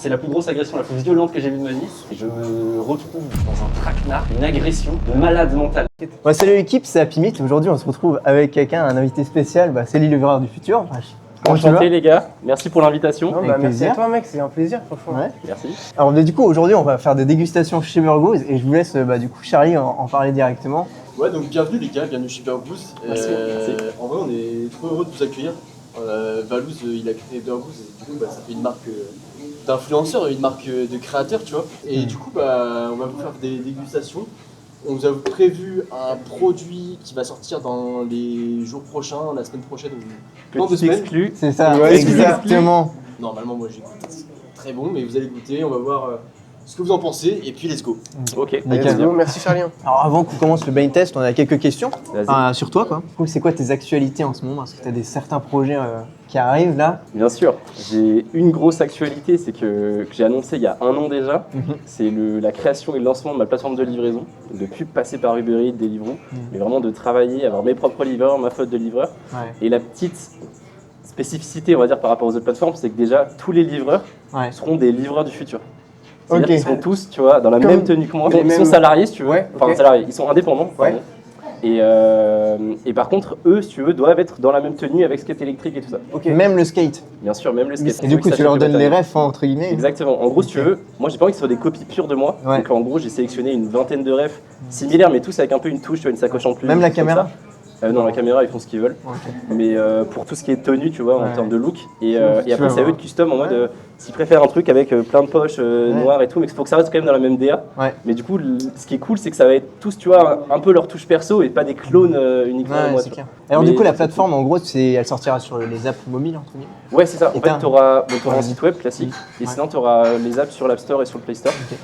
C'est la plus grosse agression, la plus violente que j'ai vue de ma vie. Je me retrouve dans un traquenard, une agression de malade mental. Salut l'équipe, c'est Happy Meet. Aujourd'hui, on se retrouve avec quelqu'un, un invité spécial. C'est Lee, le livreur du futur. Enchanté les gars, merci pour l'invitation. Merci à toi mec, c'est un plaisir franchement. Ouais. Merci. Alors du coup, aujourd'hui, on va faire des dégustations chez Burgos et je vous laisse du coup Charlie en parler directement. Ouais, donc bienvenue les gars, bienvenue chez Burgos. Merci. En vrai, on est trop heureux de vous accueillir. Valouz, il a créé Burgos et du coup, ça fait une marque d'influenceurs, une marque de créateurs, tu vois. Et du coup, on va vous faire des dégustations. On vous a prévu un produit qui va sortir dans les jours prochains, la semaine prochaine ou dans 2 semaines. Exclu. C'est ça, Ouais, exactement. Normalement, moi j'ai goûté, c'est très bon, mais vous allez goûter, on va voir ce que vous en pensez et puis let's go. Ok, Nickel. Bon, merci Charlie. Alors avant qu'on commence le blind test, on a quelques questions vas-y. sur toi. Du coup, c'est quoi tes actualités en ce moment? Est-ce que tu as certains projets qui arrivent là? Bien sûr, j'ai une grosse actualité, c'est que j'ai annoncé il y a 1 an déjà, c'est la création et le lancement de ma plateforme de livraison, de plus passer par Uber Eats, Deliveroo, mais vraiment de travailler, avoir mes propres livreurs, ma flotte de livreurs. Ouais. Et la petite spécificité, on va dire, par rapport aux autres plateformes, c'est que déjà tous les livreurs seront des livreurs du futur. C'est-à-dire qu'ils seront tous, tu vois, dans la même tenue que moi. Bon, ils sont salariés, si tu veux. Enfin, salariés, ils sont indépendants. Ouais. Et par contre, eux, si tu veux, doivent être dans la même tenue avec skate électrique et tout ça. Même le skate. Bien sûr, même le skate. Et du coup, tu leur donnes les refs entre guillemets. Exactement. En gros, si tu veux, moi j'ai pas envie que ce soit des copies pures de moi. Ouais. Donc en gros, j'ai sélectionné une vingtaine de refs similaires, mais tous avec un peu une touche, tu vois, une sacoche en plus. Même la comme caméra ça. Non, la caméra, ils font ce qu'ils veulent. Ok. Mais pour tout ce qui est tenue, tu vois, en termes de look. Et Tu après, vas c'est à eux voir. de custom en mode s'ils préfèrent un truc avec plein de poches noires et tout, mais il faut que ça reste quand même dans la même DA. Ouais. Mais du coup, ce qui est cool, c'est que ça va être tous, tu vois, un peu leur touche perso et pas des clones uniquement de Ouais, moi. c'est clair. Alors Mais du coup, la c'est plateforme, en gros, elle sortira sur les apps mobiles entre guillemets. Ouais, c'est ça. Et En fait, tu auras un site web classique et Ouais. sinon, tu auras les apps sur l'App Store et sur le Play Store. Ok.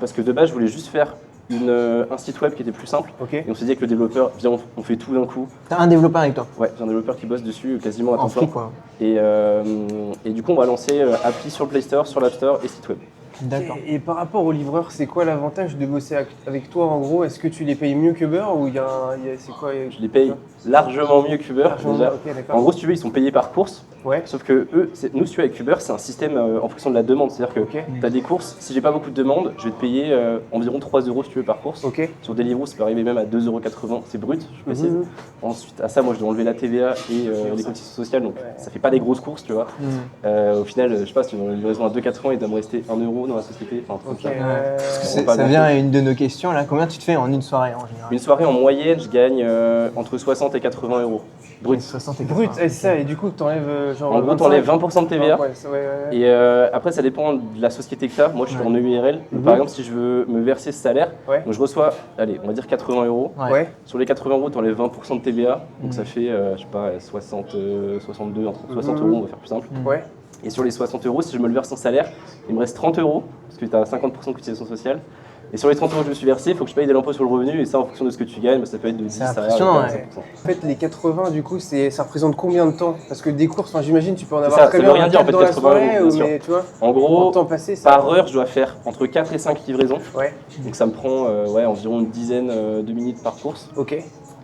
Parce que de base, je voulais juste faire un site web qui était plus simple. Ok. Et on s'est dit avec le développeur, viens, on fait tout d'un coup. T'as un développeur avec toi. Ouais, j'ai un développeur qui bosse dessus quasiment à temps En free plein. quoi. Et du coup, on va lancer appli sur le Play Store, sur l'App Store et site web. D'accord. Et par rapport aux livreurs, c'est quoi l'avantage de bosser avec toi en gros? Est-ce que tu les payes mieux qu'Uber ou c'est quoi? Je les paye largement mieux qu'Uber déjà. Ok, d'accord. En gros, si tu veux, ils sont payés par course. Ouais. Sauf que eux, nous, si tu veux, avec Uber, c'est un système en fonction de la demande. C'est-à-dire que Ok. tu as des courses, si j'ai pas beaucoup de demandes, je vais te payer environ 3 € si tu veux par course. Ok. Sur Deliveroo, ça peut arriver même à 2,80 €, c'est brut, je précise. Mhm. Ensuite, à ça, moi, je dois enlever la TVA et les cotisations sociales, donc ça fait pas des grosses courses, tu vois. Au final, je sais pas, si tu veux une livraison à 2,80 €, il doit me rester 1 € dans la société. Enfin, un truc Ok. comme ça. Ça vient à une de nos questions là. Combien tu te fais en une soirée en général? Une soirée en moyenne, je gagne entre 60 et 80 €. Brut. 60 et Brut, 80. c'est ça. Et du coup, t'enlèves genre. En gros, 25. t'enlèves 20% de TVA. Ouais, ouais. Et après, ça dépend de la société que tu as. Moi, je suis en EURL. Donc, par exemple, si je veux me verser ce salaire, Ouais. donc je reçois, allez, on va dire 80 €. Ouais. Sur les 80 €, tu enlèves 20% de TVA. Donc, ça fait, je sais pas, 62, entre 60 €, on va faire plus simple. Ouais. Et sur les 60 €, si je me le verse en salaire, il me reste 30 €, parce que tu as 50% de cotisation sociale. Et sur les 30 € que je me suis versé, il faut que je paye de l'impôt sur le revenu. Et ça, en fonction de ce que tu gagnes, ça peut être de 10 à impressionnant, 45%. En fait, les 80, du coup, ça représente combien de temps? Parce que des courses, j'imagine, tu peux en C'est avoir ça, très ça bien veut rien dire, en fait, dans la 80 soirée, €, bien mais tu vois, En en gros, temps passé, ça. par heure, je dois faire entre 4 et 5 livraisons. Ouais. Donc ça me prend environ une dizaine de minutes par course. Ok.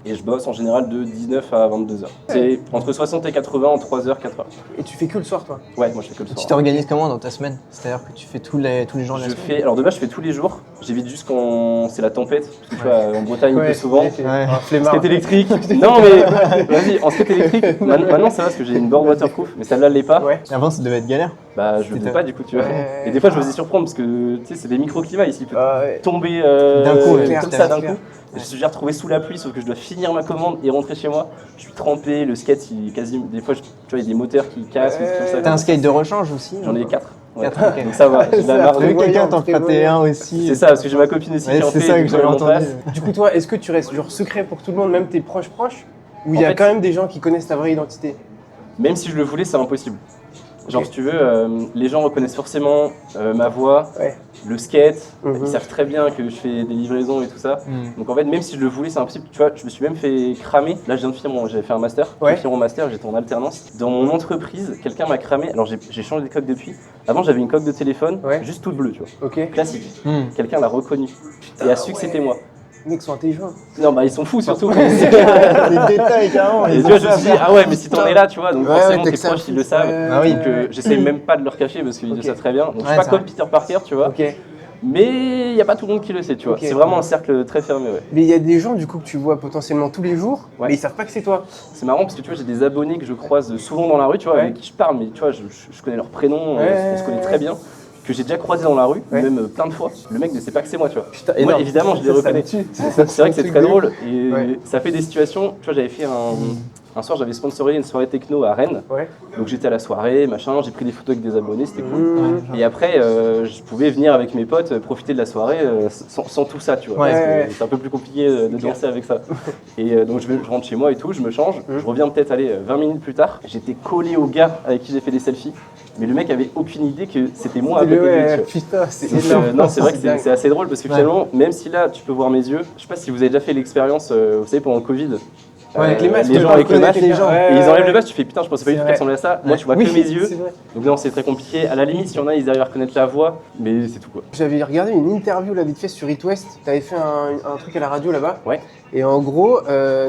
Et je bosse en général de 19 à 22 heures. C'est entre 60 et 80 en 3 heures, 4 heures. Et tu fais que le soir, toi? Ouais, moi je fais que le Tu soir. t'organises comment dans ta semaine? C'est-à-dire que tu fais tous les jours de la semaine? Alors de base, je fais tous les jours. J'évite juste quand c'est la tempête. Parce que tu vois, en Bretagne, il pleut souvent. Un flemmard. Skate électrique. Non mais vas-y, en skate électrique. Maintenant ça va parce que j'ai une board waterproof, mais celle-là elle l'est pas. Ouais. Avant, ça devait être galère. Bah je le faisais pas du coup, tu vois. Ouais. Et des fois je me faisais surprendre parce que tu sais, c'est des microclimats ici. Il peut Ouais. tomber D'un coup, ouais, comme c'est ça d'un clair. coup. Je me suis déjà retrouvé sous la pluie, sauf que je dois finir ma commande et rentrer chez moi. Je suis trempé, le skate, il est quasi. Des fois, tu vois, il y a des moteurs qui cassent, ou des trucs comme ça. T'as un skate de rechange aussi? J'en ai 4. Quatre, ok. Donc ça va, j'ai de la marge. T'as vu quelqu'un Prévoyant, t'en prêter un aussi? C'est ça, parce que j'ai ma copine aussi Ouais, qui en c'est fait. ça que donc j'avais on entendu. passe. Du coup, toi, est-ce que tu restes genre secret pour tout le monde, même tes proches, ou il y En a fait- quand même des gens qui connaissent ta vraie identité? Même si je le voulais, c'est impossible. Genre, Ok. si tu veux, les gens reconnaissent forcément ma voix, Ouais. le skate, Mhm. ils savent très bien que je fais des livraisons et tout ça. Mm. Donc en fait, même si je le voulais, c'est impossible. Tu vois, je me suis même fait cramer. Là, je viens de finir j'avais fait un master. Ouais. J'ai fait mon master, j'étais en alternance. Dans mon entreprise, quelqu'un m'a cramé. Alors j'ai changé de coque depuis. Avant, j'avais une coque de téléphone, Ouais. juste toute bleue, tu vois. Ok. Classique. Mm. Quelqu'un l'a reconnu et a su que c'était moi. Les mecs sont intelligents. Non, bah ils sont fous surtout. Les détails, carrément. Et tu vois, je me suis dit, ah ouais, mais si t'en es là, tu vois, donc Ouais, forcément t'es tes que ça, proches ils le savent. Ah oui. Donc j'essaie même pas de leur cacher parce qu'ils Ok. le savent très bien. Donc je Ouais, suis pas c'est comme vrai. Peter Parker, tu vois. Ok. Mais il n'y a pas tout le monde qui le sait, tu vois. Ok. C'est vraiment un cercle très fermé, ouais. Mais il y a des gens du coup que tu vois potentiellement tous les jours, Ouais. mais ils savent pas que c'est toi. C'est marrant parce que tu vois, j'ai des abonnés que je croise souvent dans la rue, tu vois, Ouais. avec qui je parle, mais tu vois, je connais leur prénom, Ouais. on se connaît très bien, que j'ai déjà croisé dans la rue, Ouais. même plein de fois. Le mec ne sait pas que c'est moi, tu vois. Putain, Moi, énorme. évidemment, je les Ça me reconnais. tue. C'est vrai que c'est très drôle et Ouais. ça fait des situations. Tu vois, j'avais fait un soir, j'avais sponsorisé une soirée techno à Rennes, Ouais. donc j'étais à la soirée, machin, j'ai pris des photos avec des abonnés, c'était cool. Mmh. Et après, je pouvais venir avec mes potes profiter de la soirée sans tout ça, tu vois. Ouais. Parce que Ouais. c'est un peu plus compliqué de danser avec ça. Et donc je rentre chez moi et tout, je me change. Mhm. Je reviens peut-être 20 minutes plus tard. J'étais collé au gars avec qui j'ai fait des selfies. Mais le mec avait aucune idée que c'était moi à côté de lui. Ouais, tu vois. putain, c'est Donc, énorme. non, c'est vrai que dingue. c'est assez drôle parce que Ouais. finalement, même si là tu peux voir mes yeux, je sais pas si vous avez déjà fait l'expérience, vous savez, pendant le Covid. Ouais, avec les masques, les tu gens peux avec le reconnaître masque, les gens. et ils Ouais, enlèvent ouais. le masque, tu fais putain, je pensais pas du tout C'est qu'elle vrai. ressemblait à ça. Moi, tu vois Oui, que mes yeux. c'est vrai. Donc non, c'est très compliqué. À la limite, s'il y en a, ils arrivent à reconnaître la voix, mais c'est tout quoi. J'avais regardé une interview là vite fait sur It West. T'avais fait un truc à la radio là-bas. Ouais. Et en gros,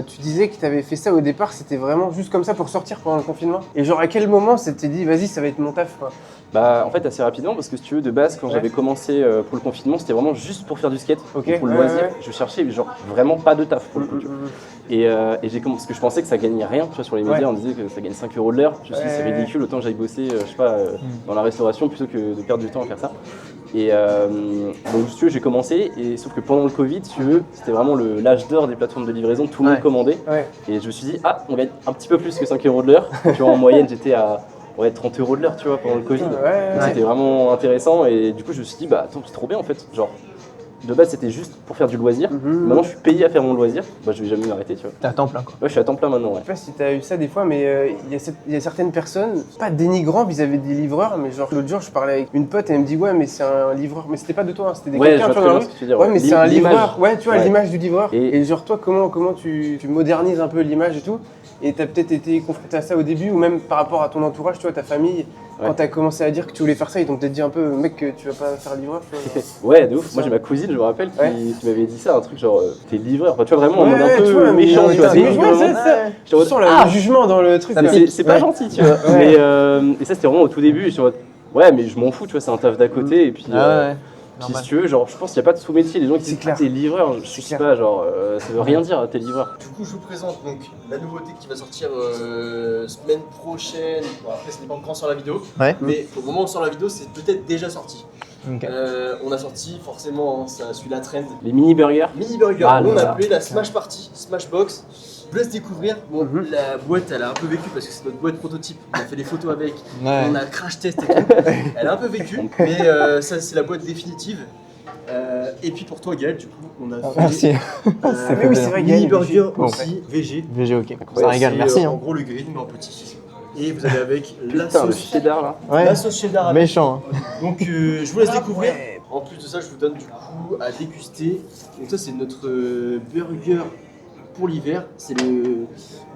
tu disais que t'avais fait ça au départ, c'était vraiment juste comme ça pour sortir pendant le confinement. Et genre à quel moment ça t'est dit, vas-y, ça va être mon taf quoi. Bah en fait assez rapidement parce que si tu veux de base quand Ouais. j'avais commencé pour le confinement c'était vraiment juste pour faire du skate, Ok. donc pour le Ouais, loisir. ouais. Je cherchais genre vraiment pas de taf pour le coup. Tu vois. Et j'ai commencé parce que je pensais que ça gagnait rien, tu vois, sur les médias Ouais. on disait que ça gagne 5 € de l'heure. Je me suis dit c'est Ouais. ridicule, autant que j'aille bosser je sais pas dans la restauration plutôt que de perdre du temps à faire ça. Et donc si tu veux j'ai commencé et sauf que pendant le Covid si tu veux c'était vraiment l'âge d'or des plateformes de livraison, tout le monde Ouais. commandait Ouais. et je me suis dit ah on gagne un petit peu plus que 5 € de l'heure. Tu vois en moyenne j'étais à 30 € de l'heure tu vois pendant le Covid. Ouais, ouais. Donc, c'était vraiment intéressant et du coup je me suis dit bah attends c'est trop bien en fait, genre de base c'était juste pour faire du loisir, Mhm. maintenant je suis payé à faire mon loisir, bah je vais jamais m'arrêter tu vois. T'es à temps plein, quoi. Ouais je suis à temps plein maintenant ouais. Je sais pas si t'as eu ça des fois, mais il y a certaines personnes, pas dénigrants vis-à-vis des livreurs, mais genre l'autre jour je parlais avec une pote et elle me dit ouais mais c'est un livreur, mais c'était pas de toi, hein, c'était des Ouais je quelqu'un vois tu très vois, dans bien la ce rue. que tu veux dire. Ouais mais c'est un L'image. livreur, ouais tu vois Ouais. l'image du livreur. Et- Et genre toi comment tu modernises un peu l'image et tout, et t'as peut-être été confronté à ça au début ou même par rapport à ton entourage, tu vois ta famille, Ouais. quand t'as commencé à dire que tu voulais faire ça, ils t'ont peut-être dit un peu mec que tu vas pas faire livreur. Tu vois. Ouais de ouf, moi j'ai ma cousine je me rappelle Ouais. qui m'avait dit ça, un truc genre t'es livreur, enfin, tu vois vraiment en mode un Ouais, peu tu vois, méchant mais tu vois. c'est c'est méchant, vraiment- c'est ça. j'étais en mode, Tu sens ah, le jugement dans le truc. Ça là. me c'est pas Ouais. gentil tu vois. Ouais. Mais et ça c'était vraiment au tout début, je suis en mode ouais mais je m'en fous tu vois c'est un taf d'à côté et puis Ah ouais. puis Normal. si tu veux, genre, je pense qu'il n'y a pas de sous-métier. Les gens qui C'est disent clair. ah, t'es livreur, je C'est sais clair. pas, genre, ça veut rien dire, t'es livreur. Du coup, je vous présente donc la nouveauté qui va sortir semaine prochaine. Bon, après, ça dépend quand sort la vidéo. Ouais. Mais au moment où on sort la vidéo, c'est peut-être déjà sorti. Ok. On a sorti, forcément, hein, ça suit la trend. Les mini burgers. Mini Burger, Ah nous, on là a là. appelé la Smash Party, Smash Box. Je vous laisse découvrir. Bon, Mhm. la boîte, elle a un peu vécu parce que c'est notre boîte prototype. On a fait des photos avec, Ouais. on a crash test et tout. Elle a un peu vécu, mais ça, c'est la boîte définitive. Et puis pour toi, Gaël, du coup, on a fait Merci. mais oui, c'est vrai, Gaël, mini burger Bon. aussi, VG. VG, ok. Ça Incroyable. régale, C'est, merci. En Hein. gros, le grill, mais en petit. Et vous avez avec la Putain, le sauce, cheddar là. la Ouais. sauce cheddar. avec. Méchant. Hein. Donc je vous laisse découvrir. ouais. En plus de ça, je vous donne du coup à déguster. Donc ça, c'est notre burger pour l'hiver. C'est le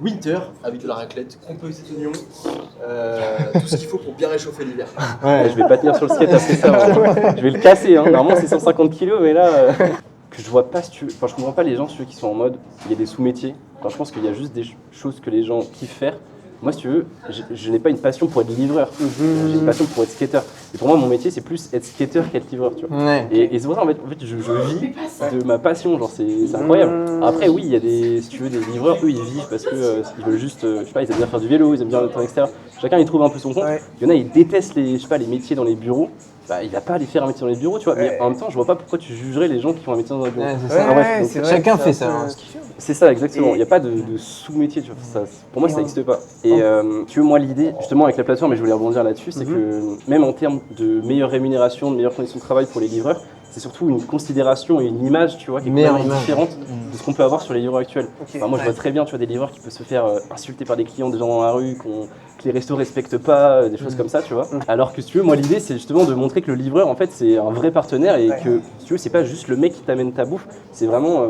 winter avec de la raclette, composé d'oignons, tout ce qu'il faut pour bien réchauffer l'hiver. Ouais. Je vais pas tenir sur le skate après ça. Hein. Je vais le casser. Hein. Normalement, c'est 150 kilos, mais là. Que je vois pas, si tu veux. Enfin, je comprends pas les gens, ceux qui sont en mode. Il y a des sous-métiers. Enfin, je pense qu'il y a juste des choses que les gens kiffent faire. Moi, si tu veux, je n'ai pas une passion pour être livreur. J'ai une passion pour être skater. Et pour moi, mon métier, c'est plus être skater qu'être livreur, tu vois. Ouais. Et c'est pour ça, en fait je vis de ma passion, genre c'est incroyable. Après, oui, il y a des, si tu veux, des livreurs, eux, ils vivent parce que ils veulent juste, je sais pas, ils aiment bien faire du vélo, ils aiment bien le temps extérieur. Chacun, il trouve un peu son compte. Ouais. Il y en a, ils détestent les, je sais pas, les métiers dans les bureaux. Bah, il va pas aller faire un métier dans les bureaux, tu vois. Ouais. Mais en même temps, je vois pas pourquoi tu jugerais les gens qui font un métier dans les bureaux. Ouais, c'est Ouais, ça. Ah, bref, ouais, donc, c'est vrai, chacun c'est fait un ça, peu- hein, ce qu'il fait. C'est ça, exactement. Et- Il n'y a pas de sous-métier, tu vois. Ça, pour moi, Et ça en- n'existe pas. Et tu veux, moi, l'idée, justement, avec la plateforme, et je voulais rebondir là-dessus, c'est Mhm. que même en termes de meilleure rémunération, de meilleures conditions de travail pour les livreurs, c'est surtout une considération et une image, tu vois, qui est Meilleure complètement image. différente de ce qu'on peut avoir sur les livreurs actuels. Ok. Enfin, moi, je vois très bien, tu vois, des livreurs qui peuvent se faire insulter par des clients, des gens dans la rue, que les restos respectent pas, des choses comme ça, tu vois. Alors que si tu veux, moi, l'idée, c'est justement de montrer que le livreur, en fait, c'est un vrai partenaire et Ouais. que, si tu veux, c'est pas juste le mec qui t'amène ta bouffe, c'est vraiment,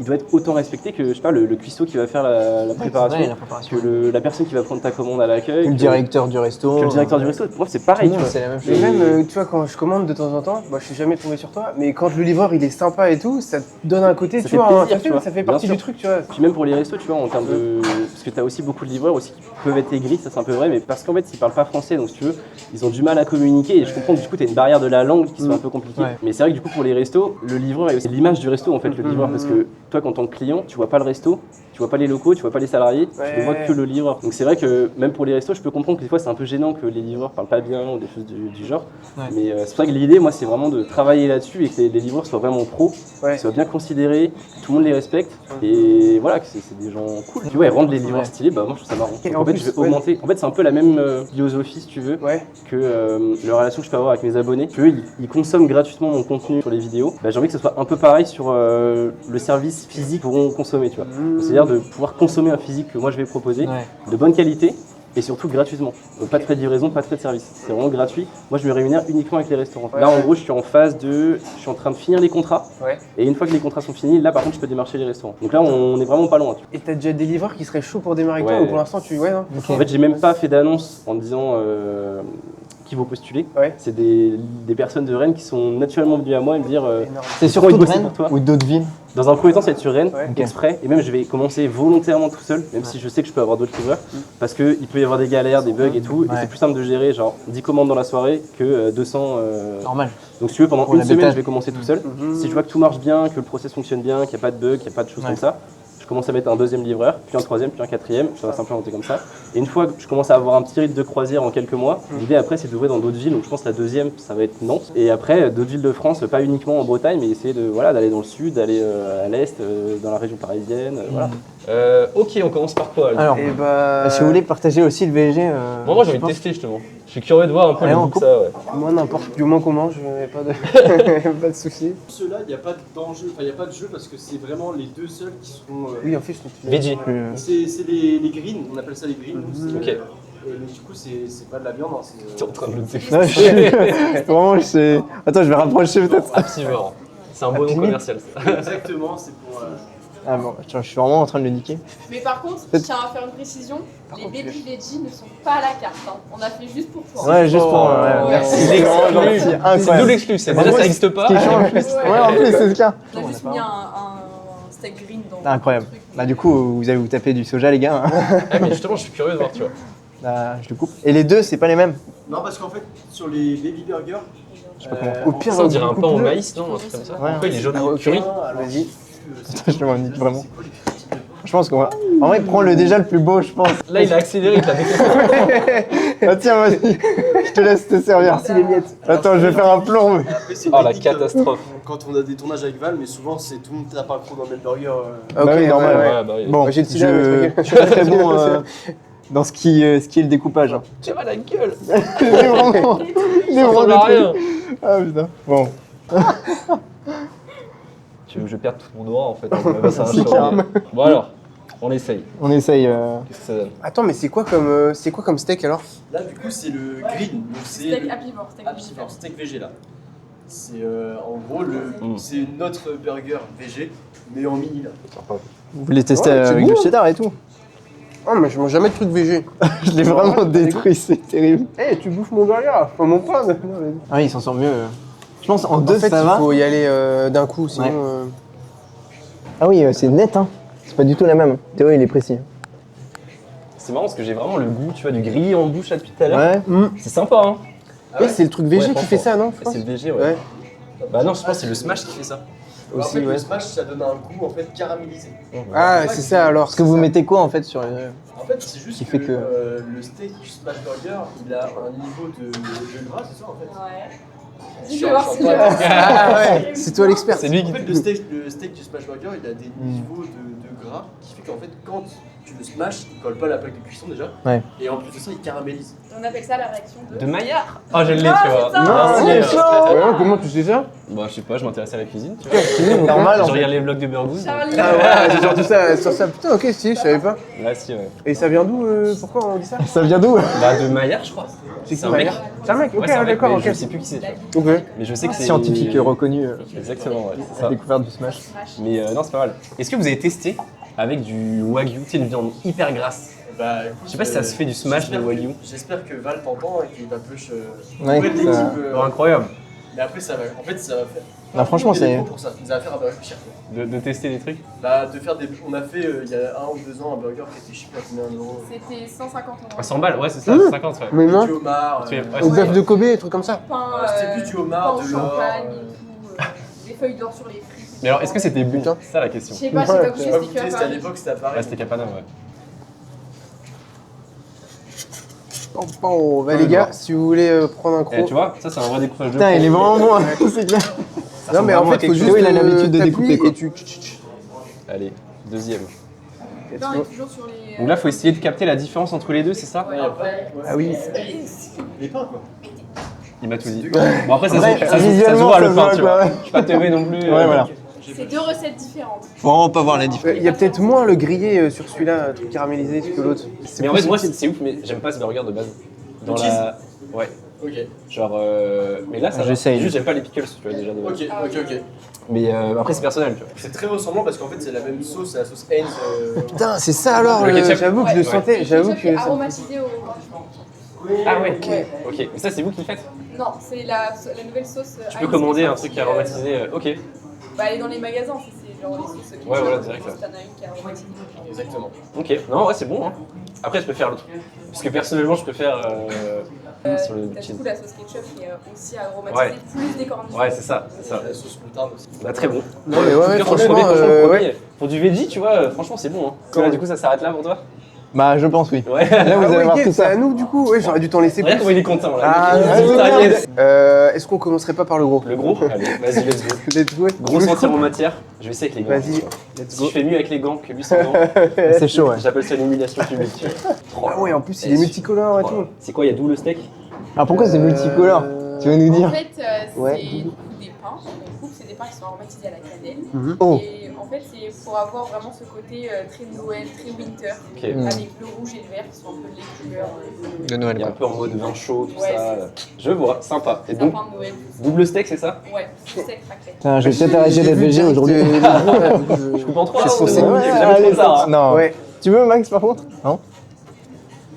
il doit être autant respecté que, je sais pas, le cuistot qui va faire la préparation, Ouais, la préparation. que la personne qui va prendre ta commande à l'accueil, Le que- directeur du resto. que le directeur du resto. Pour moi, c'est Tout pareil, le tu monde, vois. c'est la même Mais chose. même, tu vois, quand je commande de temps en temps, bah, je suis jamais tombé sur toi. toi, mais quand le livreur il est sympa et tout, ça te donne un côté, Ça tu fait vois, plaisir, ça tu vois. ça fait Bien partie sûr. du truc, tu vois. Puis même pour les restos, tu vois, en termes de. Parce que tu as aussi beaucoup de livreurs aussi qui peuvent être aigris, ça c'est un peu vrai, mais parce qu'en fait, ils parlent pas français, donc si tu veux, ils ont du mal à communiquer. Et je comprends que du coup, tu as une barrière de la langue qui soit un peu compliquée. Ouais. Mais c'est vrai que du coup, pour les restos, le livreur est aussi l'image du resto en fait, le livreur. Parce que toi, quand tant que client, tu vois pas le resto, tu vois pas les locaux, tu vois pas les salariés, tu ne vois que le livreur. Donc c'est vrai que même pour les restos, je peux comprendre que des fois, c'est un peu gênant que les livreurs parlent pas bien ou des choses du genre. Ouais. Mais c'est pour ça que l'idée, moi, c'est vraiment de travailler là-dessus et que les livreurs soient vraiment pros, Ouais. qu'ils soient bien considérés, que tout le monde les respecte et voilà, que c'est des gens cool. Tu vois, et rendre les livreurs Ouais. stylés, bah moi je trouve ça marrant. Et Donc, en en fait, plus, je vais ouais. augmenter. En fait, c'est un peu la même philosophie, si tu veux, Ouais. que la relation que je peux avoir avec mes abonnés. Tu veux, ils consomment gratuitement mon contenu sur les vidéos. Bah, j'ai envie que ce soit un peu pareil sur le service physique qu'ils pourront consommer, tu vois. C'est-à-dire de pouvoir consommer un physique que moi je vais proposer, Ouais. de bonne qualité. Et surtout gratuitement. Donc pas de frais de livraison, pas de frais de service. C'est vraiment gratuit. Moi je me rémunère uniquement avec les restaurants. Ouais. Là en gros je suis en phase de. Je suis en train de finir les contrats. Ouais. Et une fois que les contrats sont finis, là par contre je peux démarcher les restaurants. Donc là on est vraiment pas loin. Tu vois. Et t'as déjà des livreurs qui seraient chauds pour démarrer avec Ouais. toi ou pour l'instant tu. Ouais, non. Ok. En fait j'ai même pas fait d'annonce en disant qui vont postuler. Ouais. C'est des personnes de Rennes qui sont naturellement venues à moi et me dire Énorme. C'est Pourquoi surtout il de bossait Rennes pour toi ou d'autres villes? dans un premier temps ça va être sur Rennes, Ouais. Ok. exprès, et même je vais commencer volontairement tout seul, même si je sais que je peux avoir d'autres livreurs, parce qu'il peut y avoir des galères, des bugs et tout, et Ouais. c'est plus simple de gérer genre 10 commandes dans la soirée que 200. Normal. Donc si tu veux, pendant Pour une la semaine bêta. je vais commencer tout seul. Mhm. Si je vois que tout marche bien, que le process fonctionne bien, qu'il n'y a pas de bugs, qu'il n'y a pas de choses Ouais. comme ça, je commence à mettre un deuxième livreur, puis un troisième, puis un quatrième, ça va s'implémenter comme ça. Et une fois que je commence à avoir un petit rythme de croisière en quelques mois, l'idée après c'est d'ouvrir dans d'autres villes, donc je pense que la deuxième ça va être Nantes. Et après d'autres villes de France, pas uniquement en Bretagne, mais essayer de voilà, d'aller dans le sud, d'aller à l'est, dans la région parisienne, voilà. Ok, on commence par quoi alors Alors, Et bah. si vous voulez partager aussi le VG. Moi j'ai je envie de pense- tester justement. Je suis curieux de voir un peu Allez, le on goût que coupe. ça a, ouais. Moi, n'importe du moment comment, je n'ai pas de. Pas de soucis. Ceux-là, il n'y a pas d'enjeu, enfin il n'y a pas de jeu parce que c'est vraiment les deux seuls qui seront. Oui, en fait, je te Veggie. C'est les greens, on appelle ça les greens. nous, c'est, Ok. mais du coup, c'est pas de la viande, hein, c'est. T'es en train de le défoncer. Non, vraiment, je sais. Attends, je vais rapprocher peut-être. Aptivore. C'est un beau nom commercial ça. Exactement, c'est pour. Ah bon, je suis vraiment en train de le niquer. Mais par contre, je tiens à faire une précision, les baby veggie ne sont pas à la carte, hein. On a fait juste pour toi. Ouais, juste pour. Oh, merci. c'est C'est vraiment gentil. C'est Incroyable. d'où l'exclus, c'est Vraiment, déjà ça n'existe pas. Ce qui change en plus. Ouais, en plus, c'est le cas. On a juste mis un steak green dans Ah, incroyable. le truc. Bah, du coup, vous allez vous taper du soja, les gars. Ah, mais justement, je suis curieux de voir, tu vois. Bah, je le coupe. Et les deux, c'est pas les mêmes. Non, parce qu'en fait, sur les baby burgers. sais pas comment. Au pire, Ça, on dirait un coupe pain au le- maïs, non? Un truc comme ça. Ouais. Pourquoi il est jaune Ah, ok. curry? Vas-y. Je me nique vraiment. Je pense qu'on va. En vrai, prends le déjà le plus beau, je pense. Là, il a accéléré, il l'a découvert. Ah, tiens, vas-y. Je te laisse te servir. Merci les miettes. Attends, je vais faire un plomb. mais- Après, c'est Oh, la technique, catastrophe. quand on a des tournages avec Val, mais souvent, c'est tout le monde tape un croc dans le même burger. Ok, Bah oui, normal, ouais. Ouais, bah oui. Bon, Moi, j'ai le sida, mais je tranquille. suis pas très bon dans ce qui est le découpage. Hein. Tu vois la gueule. Il est vraiment. Il est Ça vraiment ressemble à détruit. rien. Ah putain. Bon. Tu veux que je perde tout mon aura en fait? Ça va C'est changer. Bon alors, on essaye. On essaye. Qu'est-ce que ça donne? Attends, mais c'est quoi comme steak alors? Là, du coup, c'est le green. Donc, c'est Steak le apivore, steak apivore, végétal. steak végé là. C'est en gros Mm. c'est notre burger végé, mais en mini là. Vous voulez tester Ouais, c'est avec bon. le cheddar et tout? Oh, mais je mange jamais de trucs végé. Je l'ai vraiment détruit, c'est terrible. Eh, tu bouffes mon burger, pas mon pain. Non, mais- Ah oui, il s'en sort mieux. Je pense en En deux fait, ça il va. faut y aller d'un coup, sinon. Ouais. Ah oui, c'est net, hein. C'est pas du tout la même. Théo, il est précis. C'est marrant parce que j'ai vraiment le goût, tu vois, du grillé en bouche là depuis tout à l'heure. Ouais. C'est sympa, hein. Ah Oui, ouais c'est le truc végé Ouais, qui fait ça, non? je Et pense c'est le VG, ouais. Ouais. Bah non, je pense que c'est le smash qui fait ça. En Aussi, fait, ouais. le smash, ça donne un goût en fait caramélisé. Ah, c'est ça alors. Parce que vous mettez quoi en fait sur. En fait, c'est juste Qui que, fait que- le steak du smash burger, il a un niveau de gras, c'est ça en fait. Ouais. Je vais voir si je Ah ouais, c'est toi l'expert. C'est lui En qui. fait, le steak du smash burger, il a des niveaux de gras qui fait qu'en fait, quand tu le smash, il colle pas à la plaque de cuisson déjà. Ouais. Et en plus de ça, il caramélise. On appelle ça la réaction de. De Maillard. Oh, je l'ai, tu Ah, vois. putain. Merci. il est chaud. Ouais, comment tu sais ça? Bah, je sais pas, je m'intéresse à la cuisine. Tu vois. Normal en Je fait. regarde les vlogs de Burgos. Charlie. Ah ouais, c'est genre tout ça, sur ça. Putain, ok, si, je savais pas. Là, si, ouais. Et ça vient d'où Pourquoi on dit ça? Ça vient d'où? Bah, de Maillard, je crois. C'est un mec. C'est un mec, ok, Ouais, c'est un mec, d'accord, mais ok. je sais plus qui c'est. Tu vois. Ok. Mais je sais que c'est. Scientifique reconnu, Exactement, ouais, c'est ça. découverte du Smash. Mais non, c'est pas mal. Est-ce que vous avez testé avec du wagyu, tu sais, une viande hyper grasse? Bah, écoute, Je sais pas si ça se fait du smash de j'espère que- wagyu. J'espère que Val t'entend et qu'il va push Ouais, auprès de ça- l'équipe. Oh, incroyable. Mais après, ça va. En fait, ça va faire. Non, franchement, Il y a des c'est. pros pour ça. Ça va faire un burger cher. Quoi. De tester des trucs. Bah, de faire des. On a fait il y a 1 ou 2 ans un burger qui était shippé à combien d'euros? C'était 150 Ah, €. 100 balles, ouais, c'est ça, 50, ouais. Mais non. Du homard. Tu es- ouais, Au c'est bœuf ça. de Kobe, des trucs comme ça. Pain, C'était plus du homard, pain au de l'or. champagne et tout. Des feuilles d'or sur les frites. Mais alors, est-ce que c'était bon? Putain. C'est ça la Je question. sais pas, j'ai Ouais, pas J'ai goûté, pas c'était goûté, que c'était à l'époque, c'était à Paris. Ouais, c'était Capanam, ouais. Bah, les gars, si vous voulez prendre un Eh, croc. tu vois, ça c'est un vrai découpage de Putain, il est vraiment bon, hein. c'est clair. Ça Non, ressemble mais en vraiment à fait, faut quelque juste. chose. il a l'habitude de t'appuies découper, quoi. Et tu. Allez, deuxième. Let's Non, go. et toujours sur les. Donc là, faut essayer de capter la différence entre les deux, c'est ça? Ouais, Après, Ah oui. les pains quoi. Il m'a tout dit. Bon, après, ça se Ouais, ça se visuellement, voit ça le se pain, voit, tu quoi, vois. ouais. Je suis pas teubé non plus. Ouais, voilà. C'est deux recettes différentes. Faut vraiment pas voir la différence. Il y a peut-être moins le grillé sur celui-là, truc caramélisé que l'autre. Mais en fait, moi, c'est ouf, mais j'aime pas ce burger de base. Dans Le la. Ouais. Ok, Genre. Mais là, ça va. J'essaye. Juste, j'aime pas les pickles, tu vois, déjà de base. ok. Mais après, c'est personnel, tu vois. C'est très ressemblant parce qu'en fait, c'est la même sauce, c'est la sauce Heinz. Putain, c'est ça alors. Le ketchup. J'avoue que je le sentais. J'avoue que. ça- Aromatisé au. Ah ouais, Ouais. ok. Mais ça, c'est vous qui le faites? Non, c'est la nouvelle sauce. Tu peux commander un truc aromatisé. Ok. Bah, elle est dans les magasins, c'est genre les sauces qui Ouais, voilà, direct, là. T'en as une qui est aromatisée. Exactement. Ok. Non, ouais, c'est bon. Hein. Après, je préfère l'autre. Parce que personnellement, je préfère. Sur le T'as petit- du coup la sauce ketchup qui est aussi aromatisée, Ouais. plus des cornichons. Ouais, c'est ça, c'est ça. La sauce moutarde aussi. Bah, très bon. Non, mais ouais, En tout cas, franchement, le ouais. premier, pour du veggie, tu vois, franchement, c'est bon. Hein. Parce que là, du coup, ça s'arrête là pour toi? Bah, je pense, oui. Ouais. Là, vous Ah allez ouais, voir ok, tout c'est ça. à nous du coup. Ouais, j'aurais dû t'en laisser Regarde plus. comment il est content là. Ah, Il est ouais, content, ouais. yes. Est-ce qu'on commencerait pas par le gros? Le gros, allez, vas-y, let's go. Let's go. Gros sentir en matière, je vais essayer avec les gants. Vas-y, let's Si go. je fais mieux avec les gants que lui sans gants, C'est chaud, ouais. j'appelle ça une humiliation publique. Ah ouais, en plus il est multicolore et tout. C'est quoi, il y a d'où le steak? Alors pourquoi c'est multicolore? Tu veux nous En dire? fait, c'est Ouais. du coup des pains. On coupe, c'est des pains qui sont aromatisés à la cannelle. Oh. Et en fait, c'est pour avoir vraiment ce côté très Noël, très winter, Ok. avec le rouge et le vert qui sont un peu les couleurs De Noël, Il y a un peu en mode vin chaud, tout Ouais, ça. Je vois, sympa. Et donc, sapin de Noël. double steak, c'est ça? Ouais, c'est raclette. Putain, je vais peut-être arrêter d'être végé aujourd'hui. Je coupe en trois, Qu'est-ce hein, que c'est c'est? c'est jamais trop tard. hein. Non. Ouais. Tu veux, Max, par contre? Non?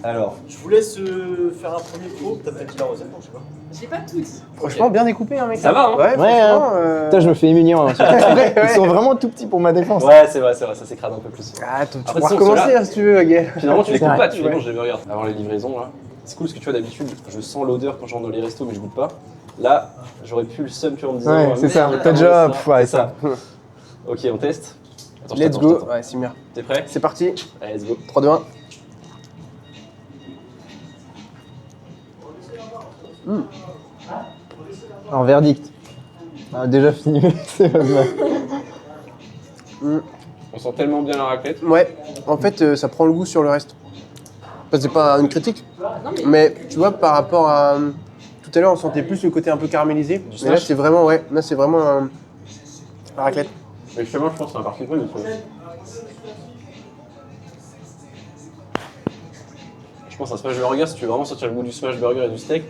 Alors, Je vous laisse faire un premier pro. T'as peut-être dit la recette, non, je sais pas. J'ai pas tout dit. Franchement, bien découpé, hein, mec. Ça va, hein? Ouais, Ouais, franchement. Putain, je me fais humiliant. Hein, Ils sont vraiment tout petits pour ma défense. ouais, c'est vrai, ça s'écrase un peu plus. Ah, tu Après, pourras de toute façon, recommencer ceux-là- hein, si tu veux, Gaël. Finalement, tu les C'est coupes vrai. pas, tu les manges les burgers. Avant les livraisons, là. C'est cool parce que tu vois, d'habitude, je sens l'odeur quand je rentre dans les restos, mais je goûte pas. Là, j'aurais pu le seum, tu vois, en me disant. Ouais, oh, c'est ça. merde, T'as déjà. ça, Pff, ouais, c'est ça. Ok, on teste. Attends, je Let's t'attends, je go. t'attends. Ouais, c'est bien. T'es prêt? C'est parti. Allez, let's go. 3, 2, 1. En verdict. Ah, déjà fini, c'est pas mal. On sent tellement bien la raclette. Ouais, en fait, ça prend le goût sur le reste. Enfin, c'est pas une critique, Non, mais tu vois, par rapport à. Tout à l'heure, on sentait plus le côté un peu caramélisé. Mais là, smash. c'est vraiment, ouais, là, c'est vraiment la raclette. Mais justement, je pense que c'est un parti pris. Je pense à un smash burger, si tu veux vraiment sortir le goût du smash burger et du steak,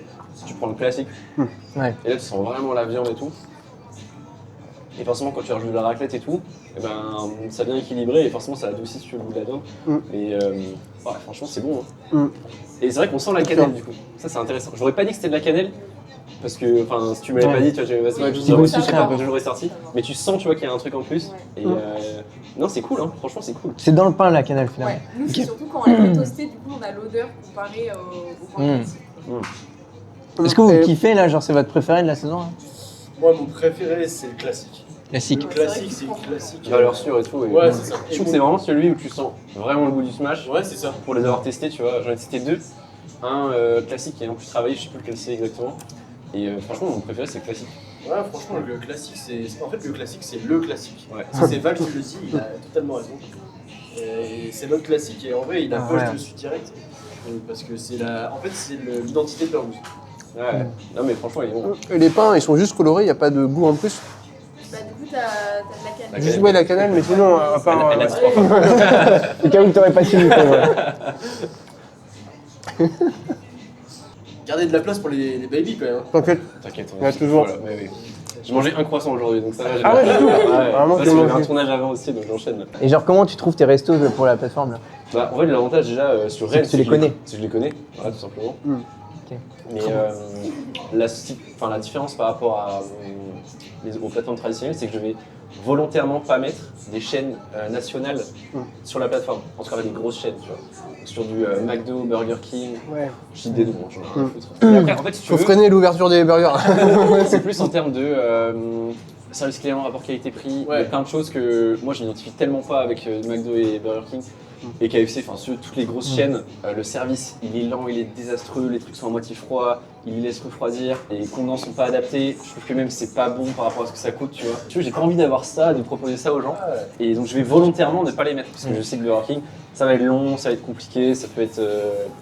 tu prends le classique. Ouais. Et là, tu sens vraiment la viande et tout. Et forcément, quand tu rajoutes de la raclette et tout, eh ben, ça vient équilibrer et forcément, ça adoucit si tu veux le goût de la viande. Mais ouais, franchement, c'est bon. Hein. Et c'est vrai qu'on sent la cannelle du coup. Ça, c'est intéressant. J'aurais pas dit que c'était de la cannelle. Parce que, enfin, si tu me l'avais Ouais. pas dit, tu vois, j'avais Oui, juste petit goût sucré un peu. toujours ressorti. Mais tu sens, tu vois, qu'il y a un truc en plus. Et non, c'est cool, hein. Franchement, c'est cool. C'est dans le pain, la cannelle, finalement. Ouais, nous c'est surtout quand on les fait toaster, du coup on a l'odeur comparée au pain classique. Est-ce que vous kiffez, là? Genre, c'est votre préféré de la saison, là? Moi, mon préféré, c'est le classique. Classique. Le classique, c'est le classique. Valeur sûre et tout. Et Ouais, c'est ça. Je trouve que c'est vraiment celui où tu sens vraiment le goût du smash. Ouais, c'est ça. Pour les avoir testés, tu vois, j'en ai testé deux. Un classique et un plus travaillé, je sais plus lequel c'est exactement. Et franchement, mon préféré, c'est le classique. Ouais, franchement, le classique, c'est. En fait, le classique, c'est le classique. Ouais. Si c'est Val qui le dit, il a totalement raison. Et c'est notre classique, et en vrai, il accroche ouais. dessus direct. Parce que c'est la. En fait, c'est l'identité de Burgos. Ouais. Non, mais franchement, il est bon. Les pains, ils sont juste colorés, il n'y a pas de goût en plus. Bah du coup t'as de la cannelle. Juste, ouais, la cannelle, mais sinon, à part. Elle a ouais. dit trois fois. Au cas où t'aurais pas suivi, quoi. Ouais. Gardez de la place pour les babies quand même. hein. T'inquiète. T'inquiète, Ouais, toujours. Voilà, mais oui. J'ai mangé un croissant aujourd'hui, donc ça va. j'ai Ah pas- ouais, du tout. Vraiment, Parce j'ai que j'avais mangé. un tournage avant aussi, donc j'enchaîne. Là. Et genre, comment tu trouves tes restos pour la plateforme, là? Bah, en fait, l'avantage déjà sur C'est Rennes, que tu les je connais. C'est que je les connais, voilà, tout simplement. Mais la différence par rapport aux plateformes traditionnelles, c'est que je vais volontairement pas mettre des chaînes nationales sur la plateforme. En tout cas, pas des grosses chaînes, tu vois. Sur du McDo, Burger King, je dis des deux, bon, j'en ai rien à foutre. Et après, en fait, si tu Faut veux, freiner l'ouverture des burgers. c'est plus en termes de service client, rapport qualité-prix, il y a plein de choses que moi je m'identifie tellement pas avec McDo et Burger King et KFC, enfin toutes les grosses chaînes, le service il est lent, il est désastreux, les trucs sont à moitié froids, ils les laissent refroidir, les contenants sont pas adaptés, je trouve que même c'est pas bon par rapport à ce que ça coûte, tu vois. Tu vois, j'ai pas envie d'avoir ça, de proposer ça aux gens et donc je vais volontairement ne pas les mettre parce que je sais que Burger King ça va être long, ça va être compliqué, ça peut être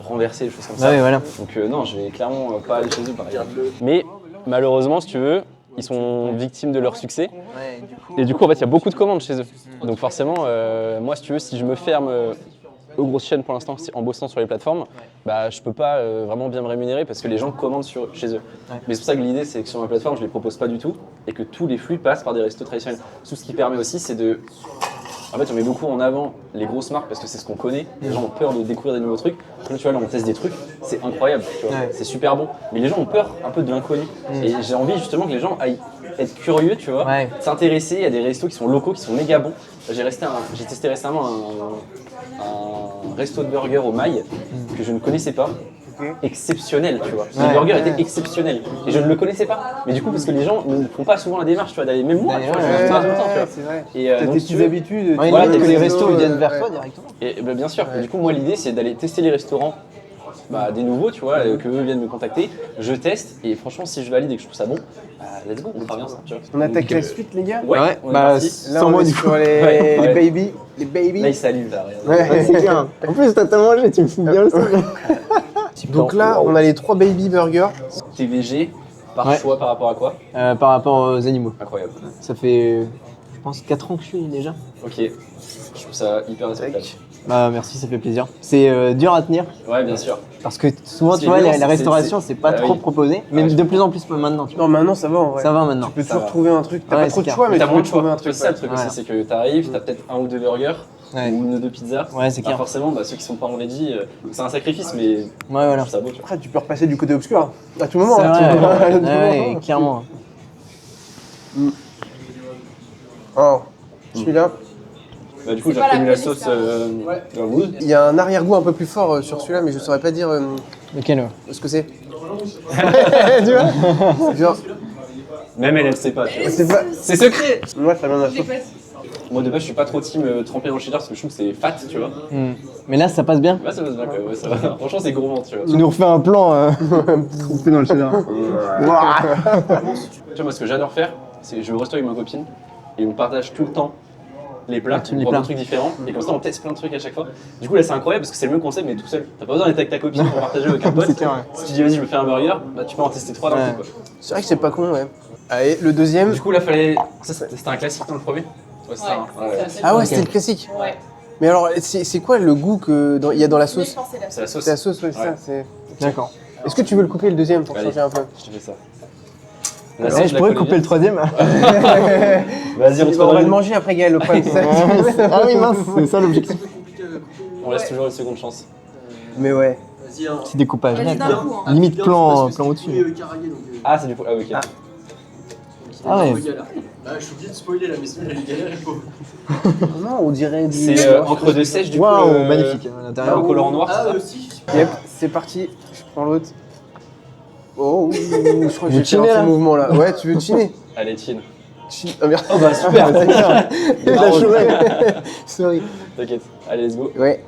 renversé, des choses comme ça. Ouais, voilà. Donc non, je vais clairement pas aller chez eux par exemple. Mais malheureusement, si tu veux, ils sont victimes de leur succès. Et du coup, en fait, il y a beaucoup de commandes chez eux. Donc forcément, moi, si tu veux, si je me ferme aux grosses chaînes pour l'instant, en bossant sur les plateformes, bah, je peux pas vraiment bien me rémunérer parce que les gens commandent chez eux. Mais c'est pour ça que l'idée, c'est que sur ma plateforme, je les propose pas du tout et que tous les flux passent par des restos traditionnels. Tout ce qui permet aussi, c'est de... En fait, on met beaucoup en avant les grosses marques parce que c'est ce qu'on connaît. Les gens ont peur de découvrir des nouveaux trucs. Là, tu vois, là, on teste des trucs, c'est incroyable, tu vois. C'est super bon. Mais les gens ont peur un peu de l'inconnu. Et j'ai envie justement que les gens aillent être curieux, tu vois, s'intéresser à des restos qui sont locaux, qui sont méga bons. J'ai testé récemment un resto de burger au Mail que je ne connaissais pas. Exceptionnel, tu vois. Les burgers étaient exceptionnels et je ne le connaissais pas. Mais du coup, parce que les gens ne font pas souvent la démarche, tu vois, d'aller même moi, tu vois, je pas tout le temps, tu vois. C'est vrai. Et T'as donc, tes si tu petites veux- habitudes. Voilà, tu que vas les au restos resto, viennent vers toi directement. Et bien sûr. Et du coup, moi, l'idée, c'est d'aller tester les restaurants. Des nouveaux, tu vois, que eux viennent me contacter, je teste et franchement, si je valide et que je trouve ça bon, let's go, on fera bien ça, tu vois. On attaque Donc, la suite, les gars. Ouais, on est parti. Là, sans on moi est du sur coup. les Ouais. baby. Les Là, baby. il salive, là, regarde. Ouais, c'est clair. En plus, t'as tellement mangé, tu me fous bien le sang. Donc là, on a les 3 baby burgers. T'es végé par Ouais. choix par rapport à quoi? Par rapport aux animaux. Incroyable. Ça fait, je pense, 4 ans que je suis déjà. Ok, je trouve ça hyper respectable. Bah merci, ça fait plaisir. C'est dur à tenir Ouais, bien sûr. parce que souvent, Ce tu qui est vois, dur, la c'est- restauration, c'est pas Bah trop oui. proposé, mais Ouais, je de plus en plus maintenant. Tu vois. Non, maintenant, ça va en vrai. Ça va maintenant. Tu peux Ça toujours va. trouver un truc. T'as Ouais, pas trop c'est de clair. choix, mais T'as tu moins peux de choix. trouver un Tu vois, truc. c'est ça le truc Voilà. aussi, c'est que t'arrives, t'as peut-être un ou deux burgers Ouais. ou une ou deux pizzas. Ouais, c'est Bah, clair. forcément, ceux qui sont pas en veggie, c'est un sacrifice, mais je Ouais, voilà. trouve ça beau, tu vois. Après, tu peux repasser du côté obscur. À tout moment. C'est hein, vrai, tu peux- à tout ouais, moment. clairement. Oh, celui-là, Bah, du coup, j'ai pas la reconnu la bonne sauce expérience. Girlwood. il y a un arrière-goût un peu plus fort sur celui-là, mais je saurais pas dire Lequel ce que c'est. Tu vois Genre, Même elle sait pas, tu vois. c'est pas. C'est secret. Moi, ça vient de la J'ai sauce. pas dit. Moi, de base, je suis pas trop team trempé dans le cheddar parce que je trouve que c'est fat, tu vois. Mais là, ça passe bien. Là, ça passe bien, quoi. Ouais, ça va. Franchement, c'est gourmand, tu vois. Tu nous refais un plan trempé dans le cheddar. Tu vois, moi, ce que j'adore faire, c'est que je vais au resto avec ma copine et on partage tout le temps les plats, Les on prend plats. des trucs différents et comme ça, on teste plein de trucs à chaque fois. Du coup, là, c'est incroyable parce que c'est le même concept, mais tout seul. T'as pas besoin d'être avec ta copine pour partager avec un pote. C'est clair, ouais. Si tu dis, vas-y, je me fais un burger, bah, tu peux en tester 3 d'un Ouais. coup, quoi. C'est vrai que c'est pas con, ouais. Allez, le deuxième. Du coup, là, fallait. Ça, c'était un classique dans le premier. Ouais, c'est ça. Hein. Ouais, Ouais. c'est assez Ah ouais, bon. c'était le classique. Ouais. Mais alors, c'est quoi le goût qu'il y a dans la Mais je sauce? pense que c'est la C'est la sauce. C'est la sauce, ouais, c'est Ouais. ça. c'est- D'accord. Est-ce que tu veux le couper le deuxième pour Allez. changer un peu? Je te fais ça. Ouais, je pourrais couper le troisième. Vas-y, on te On va le redonne. manger après Gaël, le problème, c'est ça. Ah oui, mince, c'est ça l'objectif. On laisse toujours une seconde chance. Mais ouais. Vas-y, un. Petit découpage. Vas-y, d'un coup, hein. Limite plan Parce que au-dessus. c'est coupé, carré, donc, Ah, c'est du coup. Ah, ok. Ah ouais. Ah, je suis obligé de spoiler là, mais sinon j'allais galérer le pauvre. Non, on dirait du. C'est encre de sèche, du coup. Waouh, magnifique. À Là, l'intérieur. au colorant noir, Ah, c'est ça aussi. Yep, c'est parti. Je prends l'autre. Oh, je crois que Vous j'ai fait un chinez, faux là mouvement là. Ouais, tu veux chiner? Allez, chin. Ah merde. Oh bah super, C'est clair. Il a Bravo. chauvé. Sorry. T'inquiète, allez, let's go. Ouais.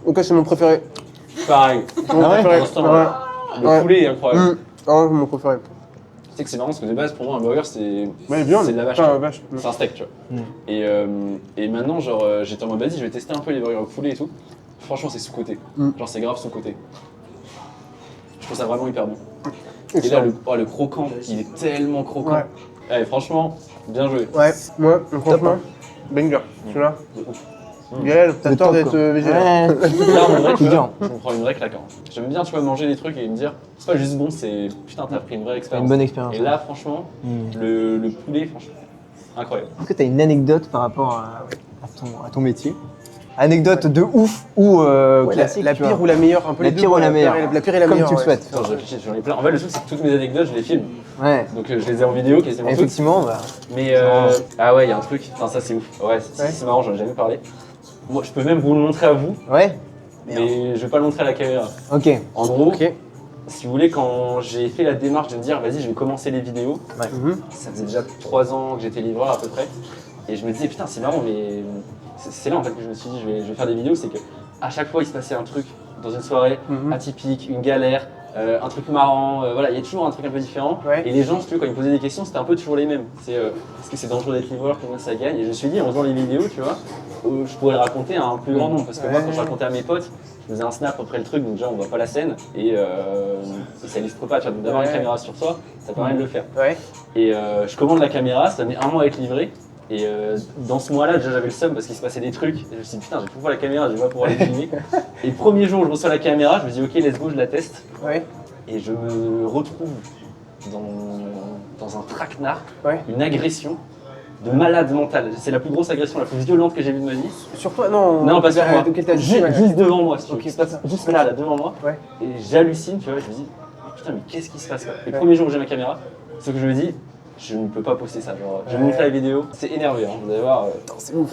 Ok, c'est mon préféré. Pareil. C'est mon Ah ouais préféré. Pour l'instant, Ouais. Le Ouais. poulet est incroyable. Ah, mon préféré. Tu sais que c'est marrant parce que de base, pour moi, un burger, c'est Ouais, bien, c'est de la vache. Enfin, tu vois. vache. C'est un steak, tu vois. Et maintenant, genre, j'étais en mode, vas-y, je vais tester un peu les burgers au poulet et tout. Franchement, c'est sous-côté. Genre, c'est grave sous-côté. Je trouve ça vraiment hyper bon. Et là, le croquant, il est tellement croquant. Ouais. Allez, franchement, bien joué. Ouais, moi, franchement, banger. Celui-là. Gaël, t'as Le tort top, d'être quoi. végétal. Ouais. Là, en vrai, tu Dur. vois, je me prends une vraie claque. Hein. J'aime bien, tu vois, manger des trucs et me dire, c'est pas juste bon, c'est putain, t'as pris une vraie expérience. Une bonne expérience. Et là, franchement, le poulet, franchement, Incroyable. Est-ce que tu as une anecdote par rapport à ton métier? Anecdote de ouf ou Ouais, classique? la tu vois. pire ou la meilleure, un peu La les deux, pire ou quoi. la meilleure. La pire et la Comme meilleure. tu le ouais. souhaites. Attends, je réfléchis, j'en ai plein. En fait, le truc, c'est que toutes mes anecdotes, je les filme. Ouais. Donc je les ai en vidéo quasiment toutes. Effectivement, bah, Mais ah ouais, il y a un truc. Putain, ça c'est ouf. Ouais, c'est marrant, j'en ai jamais parlé. Moi, je peux même vous le montrer à vous, ouais. mais je vais pas le montrer à la caméra. Ok. En gros, Ok. si vous voulez, quand j'ai fait la démarche de me dire, vas-y, je vais commencer les vidéos, Mhm. ça faisait déjà 3 ans que j'étais livreur à peu près. Et je me disais, putain, c'est marrant, mais c'est là en fait que je me suis dit, je vais faire des vidéos. C'est que à chaque fois, il se passait un truc dans une soirée Mhm. atypique, une galère, un truc marrant. Voilà, il y a toujours un truc un peu différent. Ouais. Et les gens, si tu veux, quand ils me posaient des questions, c'était un peu toujours les mêmes. C'est est-ce que c'est dangereux d'être livreur, combien ça gagne? Et je me suis dit, en faisant les vidéos, tu vois, je pourrais le raconter à un plus grand nombre. Parce que moi, quand je racontais à mes potes, je faisais un snap après le truc, donc déjà on voit pas la scène et ça illustre pas. Tu vois, d'avoir une caméra sur soi, ça permet de le faire. Ouais. Et je commande la caméra, ça met 1 mois à être livré. Et dans ce mois-là, déjà j'avais le seum parce qu'il se passait des trucs. Et je me suis dit, putain, j'ai tout voir la caméra, je vais pas pouvoir les filmer. Et le premier jour où je reçois la caméra, je me dis, ok, let's go, je la teste. Ouais. Et je me retrouve dans un traquenard, Ouais. une agression de malade mental. C'est la plus grosse agression, la plus violente que j'ai vue de ma vie. Sur toi, non. Non, pas sur moi. De quel t'as dit, Juste, ouais. juste devant moi, si tu veux. Ok, Il se passe putain. juste là, devant moi. Ouais. Et j'hallucine, tu vois, je me dis, putain, mais qu'est-ce qui se passe quoi? Et le Ouais. premier jour où j'ai ma caméra, ce que je me dis, je ne peux pas poster ça. Genre, je vais Ouais. montrer la vidéo, c'est énervé, hein, vous allez voir. C'est ouf.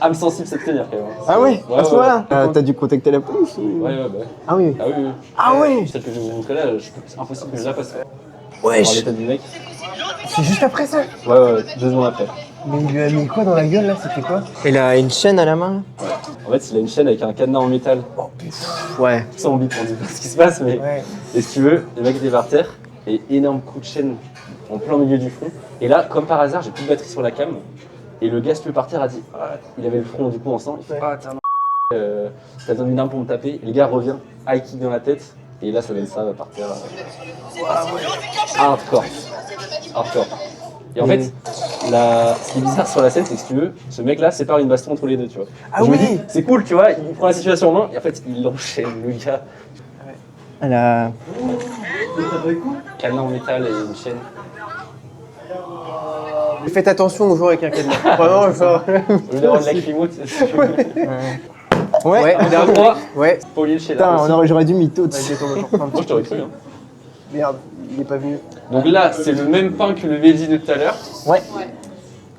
Âme sensible s'abstenir quand même. Ah ouais, Ouais, à ce ouais, moment-là t'as dû contacter la police ou... Ouais, ouais, bah. Ah oui. Ah oui, oui. Ah ouais. Celle que je vais vous montrer là, c'est impossible que je la passe. Wesh. Par l'état du mec. C'est juste après ça. Ouais, ouais, 2 secondes après. Mais il lui a mis quoi dans la gueule là? C'était quoi? Il a une chaîne à la main. En fait, il a une chaîne avec un cadenas en métal. Ouais. Ça, on bip, on dit pas ce qui se passe, mais. Ouais. Et si tu veux, le mec était par terre et énorme coup de chaîne en plein milieu du front. Et là, comme par hasard, j'ai plus de batterie sur la cam. Et le gars, si tu veux, par terre, a dit, ah, il avait le front du coup en sang. Il fait, Ouais. ah, t'as t'as besoin d'une arme pour me taper. Et le gars revient, high kick dans la tête. Et là, ça donne ça par terre. Hardcore. Hardcore. Et en fait, ce qui est bizarre sur la scène, c'est que si tu veux, ce mec-là sépare une baston entre les deux, tu vois. Ah Je me oui. dis, c'est cool, tu vois, il prend la situation en main et en fait, il enchaîne, le gars. Elle a... Cadenas en métal et une chaîne. Faites attention aux joueurs avec un cadenas. Vraiment, genre. Au lieu d'avoir de la climote, si tu veux. Ouais. Ouais, Dernier droit, Ouais. Paulier chez Putain, là. j'aurais dû mytho. Vas-y, attends, je reprends un Moi, petit je t'aurais cru. Hein. Merde, il est pas venu. Donc là, c'est le même pain que le veggie de tout à l'heure. Ouais.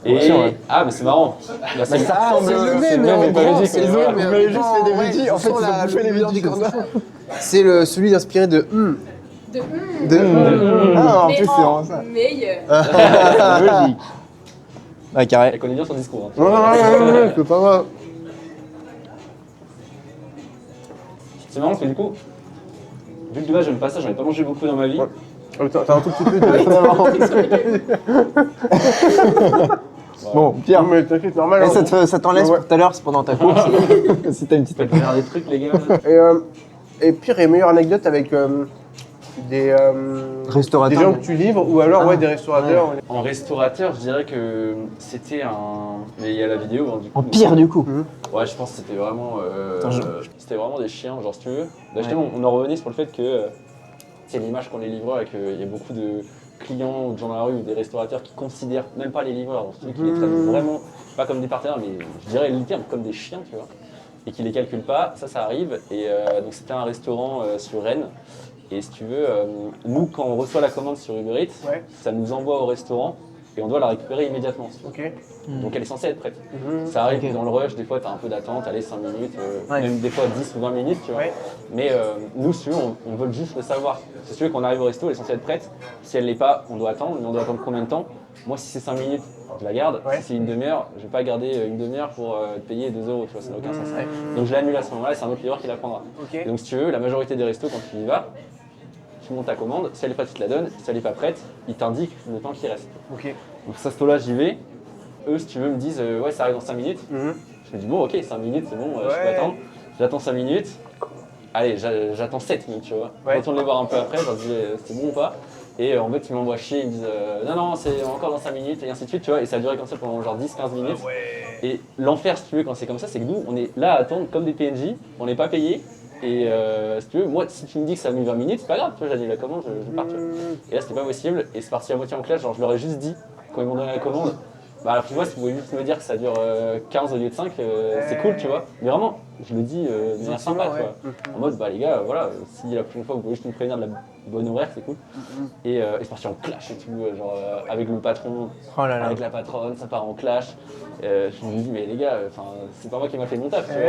Et Ouais. Ah, mais c'est marrant. Là, c'est ça, C'est le même, mais en pas grand, veggie, c'est mais le voilà. même. Vous m'avez juste fait des Ouais, veggies, en je fait, sens ils ont bouffé les l'odeur veggies, des comme ça. cornichons. C'est celui inspiré de De Ah, en mais plus, c'est vraiment ça. meilleur. Logique. Bah, carré. Elle connaît bien son discours. Hein. Non, non, non, non, je peux pas voir. C'est marrant parce que du coup, vu que de base j'aime pas ça, j'en ai pas mangé beaucoup dans ma vie. Ouais. Oh, t'as un tout petit peu de. Bon, Pierre. Non, mais t'inquiète, normal. Et hein. ça t'en laisse Ouais. pour tout à l'heure, c'est pendant ta course. Si t'as une petite... Faites faire des trucs, les gars. Et pire et meilleure anecdote avec des Restaurateur. gens que tu livres ou alors ouais, des restaurateurs. En restaurateur, je dirais que c'était un. Mais il y a la vidéo, hein, du coup. En pire, du coup. Ouais, je pense que c'était vraiment. Attends, C'était vraiment des chiens, genre si tu veux. Bah, justement, on en revenait sur le fait que c'est l'image qu'ont les livreurs et qu'il y a beaucoup de clients ou de gens dans la rue ou des restaurateurs qui considèrent même pas les livreurs, donc qui les traitent vraiment pas comme des partenaires, mais je dirais littéralement comme des chiens, tu vois, et qui les calculent pas. Ça arrive. Et donc c'était un restaurant sur Rennes. Et si tu veux, nous, quand on reçoit la commande sur Uber Eats, Ouais. ça nous envoie au restaurant et on doit la récupérer immédiatement. Ok. Donc elle est censée être prête. Mhm. Ça arrive Ok. dans le rush, des fois tu as un peu d'attente, allez 5 minutes, Ouais. même des fois 10 ou 20 minutes, tu vois. Ouais. Mais nous, si tu veux, on veut juste le savoir. Si tu veux, quand on arrive au resto, elle est censée être prête. Si elle l'est pas, on doit attendre. Mais on doit attendre combien de temps? Moi, si c'est 5 minutes, je la garde. Ouais. Si c'est une demi-heure, je vais pas garder une demi-heure pour te payer 2 €, tu vois, ça n'a aucun sens. Mhm. Donc je l'annule à ce moment-là et c'est un autre livreur qui la prendra. Ok. Et donc si tu veux, la majorité des restos, quand tu y vas, tu montes ta commande, si elle est prête, tu te la donnes, si elle n'est pas prête, il t'indique le temps qui reste. Ok. Donc ça, ce là j'y vais. Eux, si tu veux, me disent ouais, ça arrive dans 5 minutes. Mhm. Je me dis bon, ok, 5 minutes, c'est bon, je Ouais. peux attendre. J'attends 5 minutes. Allez, j'attends 7 minutes, tu vois. Ouais. Je retourne les voir un peu après, je leur dis c'est bon ou pas. Et en fait, ils m'envoient chier, ils me disent non, non, c'est encore dans 5 minutes, et ainsi de suite, tu vois. Et ça a duré comme ça pendant genre 10-15 minutes. Et l'enfer, si tu veux, quand c'est comme ça, c'est que nous, on est là à attendre comme des PNJ, on n'est pas payé. Et si tu veux, moi, si tu me dis que ça a mis 20 minutes, c'est pas grave, tu vois, j'annule la commande, je pars, tu vois. Et là, c'était pas possible, et c'est parti à moitié en clash, genre je leur ai juste dit, quand ils m'ont donné la commande, Bah, tu vois, si vous pouvez juste me dire que ça dure 15 au lieu de 5, c'est cool, tu vois. Mais vraiment, je le dis de manière sympa, tu vois. En mode, bah les gars, voilà, si la prochaine fois vous pouvez juste nous prévenir de la bonne horaire, c'est cool. Et c'est parti en clash et tout, genre avec le patron, Oh là là. avec la patronne, ça part en clash. Je me dis, mais les gars, c'est pas moi qui m'a fait mon taf, tu vois.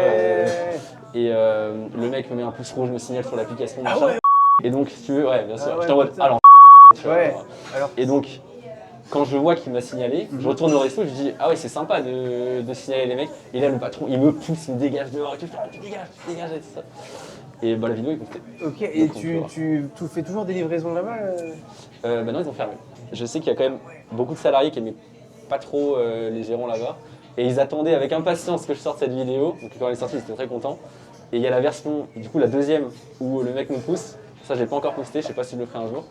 Et le mec me met un pouce rouge, me signale sur l'application, machin. Et donc, si tu veux, ouais, bien sûr, j'étais en mode, alors, tu vois. Et donc, quand je vois qu'il m'a signalé, je retourne au resto, je dis ah ouais c'est sympa de signaler les mecs. Et là le patron il me pousse, il me dégage dehors et tout, tu dégages et tout ça. Et bah la vidéo est postée. Ok, et tu fais toujours des livraisons là-bas Bah non ils ont fermé. Je sais qu'il y a quand même beaucoup de salariés qui aimaient pas trop les gérants là-bas. Et ils attendaient avec impatience que je sorte cette vidéo. Donc quand elle est sortie ils étaient très contents. Et il y a la version, du coup la deuxième où le mec me pousse. Ça j'ai pas encore posté, je sais pas si je le ferai un jour.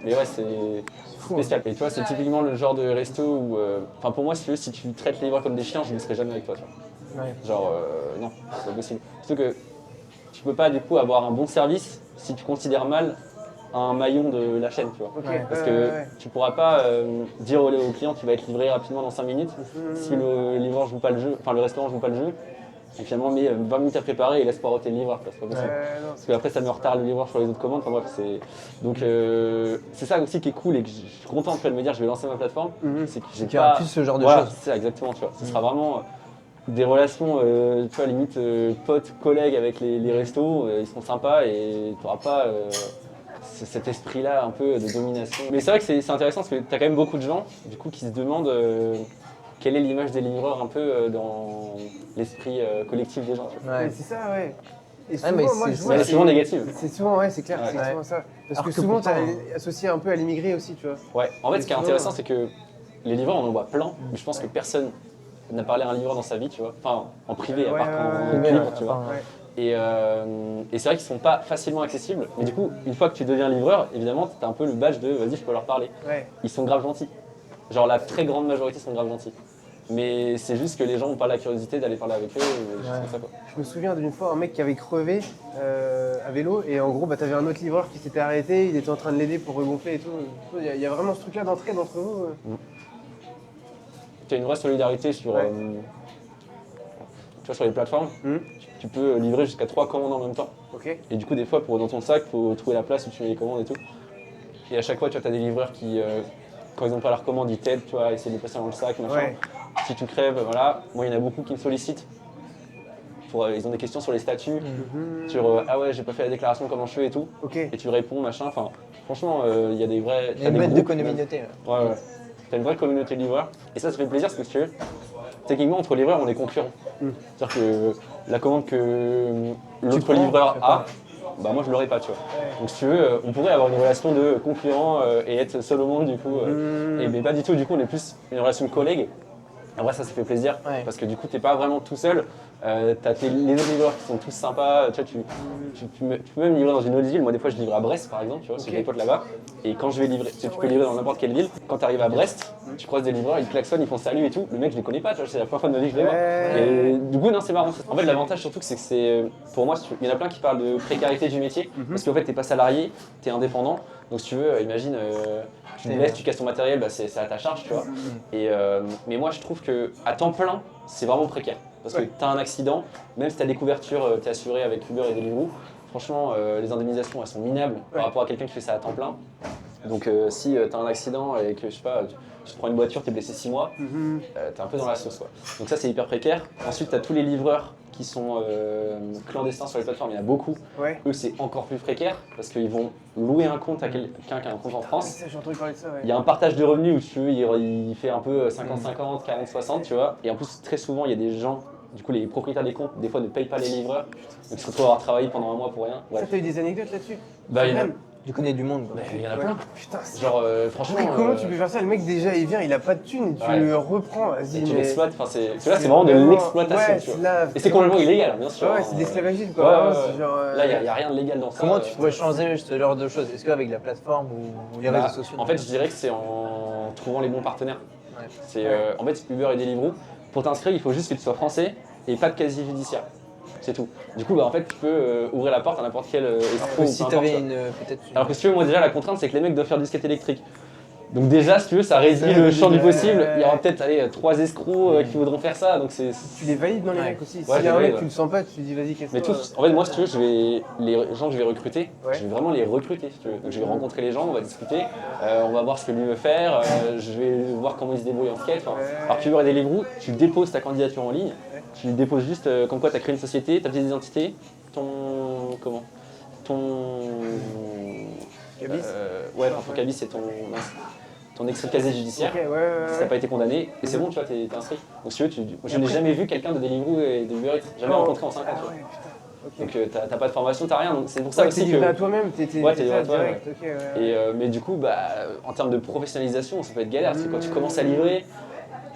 Mais ouais, c'est spécial. Et tu vois, c'est typiquement le genre de resto où. Enfin, pour moi, si tu traites les livreurs comme des chiens, je ne serai jamais avec toi. Tu vois. Genre, non, c'est pas possible. Surtout que tu peux pas, du coup, avoir un bon service si tu considères mal un maillon de la chaîne, tu vois. Parce que tu pourras pas dire au client tu vas être livré rapidement dans 5 minutes si le livreur joue pas le jeu, enfin le restaurant joue pas le jeu. Et finalement, met 20 minutes à préparer et laisse poireauter le livreur. C'est pas possible. Parce qu'après, ça met en retard le livreur sur les autres commandes. Enfin, bref, donc, c'est ça aussi qui est cool et que je suis content de me dire je vais lancer ma plateforme. C'est que j'ai qu'il y aura plus ce genre de choses. C'est ça, exactement. Tu vois. Ce sera vraiment des relations, tu vois, limite potes, collègues avec les restos. Ils sont sympas et tu n'auras pas cet esprit-là un peu de domination. Mais c'est vrai que c'est intéressant parce que tu as quand même beaucoup de gens du coup, qui se demandent. Quelle est l'image des livreurs un peu dans l'esprit collectif des gens. Ouais. C'est ça, ouais. Et souvent, moi, je vois, c'est souvent négatif. C'est souvent, ouais, c'est clair, c'est souvent ça. Parce que souvent, t'es associé un peu à l'immigré aussi, tu vois. Ouais, en fait, ce qui est intéressant, c'est que les livreurs, on en voit plein, mais je pense que personne n'a parlé à un livreur dans sa vie, tu vois. Enfin, en privé, à part quand libre, tu vois. Et c'est vrai qu'ils sont pas facilement accessibles, mais du coup, une fois que tu deviens livreur, évidemment, t'as un peu le badge de vas-y, je peux leur parler. Ils sont grave gentils. Genre, la très grande majorité sont grave gentils. Mais c'est juste que les gens n'ont pas la curiosité d'aller parler avec eux. Ça, quoi. Je me souviens d'une fois un mec qui avait crevé à vélo et en gros bah, t'avais un autre livreur qui s'était arrêté, il était en train de l'aider pour regonfler et tout. Il y a vraiment ce truc là d'entraide entre vous. Tu as une vraie solidarité sur, tu vois, sur les plateformes. Tu peux livrer jusqu'à 3 commandes en même temps. Et du coup des fois dans ton sac il faut trouver la place où tu mets les commandes et tout. Et à chaque fois tu as des livreurs qui quand ils n'ont pas leur commande ils t'aident, tu vois, essayer de les passer dans le sac, machin. Si tu crèves, voilà. Moi, il y en a beaucoup qui me sollicitent. Ils ont des questions sur les statuts, sur ah ouais, j'ai pas fait la déclaration, comment je fais et tout. Et tu réponds, machin. Enfin, franchement, il y a des vrais. Il y a une bête de communauté. Ouais. T'as une vraie communauté de livreurs. Et ça fait plaisir parce que si tu veux, techniquement, entre livreurs, on est concurrents. C'est-à-dire que la commande que l'autre livreur a, bah moi je l'aurais pas, tu vois. Donc si tu veux, on pourrait avoir une relation de concurrent et être seul au monde du coup. Mais pas du tout, du coup on est plus une relation de collègue. En vrai ça fait plaisir parce que du coup t'es pas vraiment tout seul. T'as les autres livreurs qui sont tous sympas, tu vois, tu peux même livrer dans une autre ville. Moi des fois je livre à Brest par exemple, tu vois, j'ai des potes là-bas. Et quand je vais livrer, tu peux livrer dans n'importe quelle ville. Quand tu arrives à Brest, tu croises des livreurs, ils klaxonnent, ils font salut et tout. Le mec je les connais pas, tu vois, c'est la première fois de ma vie que je les vois. Et du coup non c'est marrant. En fait l'avantage surtout c'est que c'est, pour moi, il y en a plein qui parlent de précarité du métier. Parce qu'en fait t'es pas salarié, t'es indépendant. Donc si tu veux, imagine, tu te blesses, tu casses ton matériel, bah, c'est à ta charge, tu vois. Mais moi je trouve qu'à temps plein, c'est vraiment précaire. Parce que tu as un accident, même si tu as des couvertures, tu es assuré avec Uber et Deliveroo, franchement, les indemnisations elles sont minables par rapport à quelqu'un qui fait ça à temps plein. Donc si tu as un accident et que je sais pas, tu te prends une voiture, tu es blessé 6 mois, tu es un peu dans la sauce, quoi. Donc ça c'est hyper précaire. Ensuite tu as tous les livreurs qui sont clandestins sur les plateformes, il y en a beaucoup. Eux c'est encore plus précaire parce qu'ils vont louer un compte à quelqu'un qui a un compte en France. J'ai entendu parler de ça, Il y a un partage de revenus où tu veux, il fait un peu 50-50, 40-60, tu vois. Et en plus très souvent il y a des gens, du coup les propriétaires des comptes, des fois ne payent pas les livreurs. Donc ils se retrouvent à avoir travaillé pendant un mois pour rien. Ça t'as eu des anecdotes là-dessus? Bah Tu connais du monde. Il y en a plein. Putain, genre franchement. Mais comment tu peux faire ça? Le mec déjà il vient, il a pas de thunes et tu le reprends. Et tu l'exploites, enfin c'est vraiment de l'exploitation. Tu vois. Et c'est complètement illégal, bien sûr. Ouais, c'est de l'esclavagisme quoi. Là il n'y a rien de légal dans ça. Comment tu pourrais changer ce genre de choses? Est-ce qu'avec la plateforme ou les réseaux sociaux? En fait je dirais que c'est en trouvant les bons partenaires. En fait Uber et Deliveroo, pour t'inscrire il faut juste que tu sois français et pas de casier judiciaire. C'est tout. Du coup, bah, en fait, tu peux ouvrir la porte à n'importe quel escroc. Si tu avais une peut-être. Alors que si tu veux, moi déjà, la contrainte, c'est que les mecs doivent faire du skate électrique. Donc déjà, si tu veux, ça réduit le champ du possible. Ouais. Il y aura peut-être 3 escrocs qui voudront faire ça. Donc c'est. Tu les valides dans les Ouais. mecs aussi. Ouais, S'il y je a un les mec, valide, tu le sens pas, tu te dis vas-y, casse-toi. Mais tous, en fait, moi, si tu veux, les gens que je vais recruter, Ouais. je vais vraiment les recruter. Si tu veux. Donc, je vais rencontrer les gens, on va discuter, on va voir ce que lui veut faire, je vais voir comment il se débrouille en skate. Enfin, alors, tu veux avoir des Deliveroo, tu déposes ta candidature en ligne, tu déposes juste comme quoi tu as créé une société, ta pièce d'identité, ton Cabis ouais, enfin, ton cabis, c'est ton extrait de casier judiciaire. Ok, ouais. Si t'as pas été condamné, et c'est bon, tu vois, t'es inscrit. Donc si tu veux, je n'ai jamais vu quelqu'un de Deliveroo et de Uber Eats, jamais rencontré en 5 ans. Tu vois. Ouais, putain. Ok. Donc t'as pas de formation, t'as rien, donc c'est pour ça Ouais, t'es aussi livré à que. toi-même, t'es Ouais, t'es livré à ça, toi-même, direct. Ok, ouais. Et, mais du coup, en termes de professionnalisation, ça peut être galère. Parce que quand tu commences à livrer,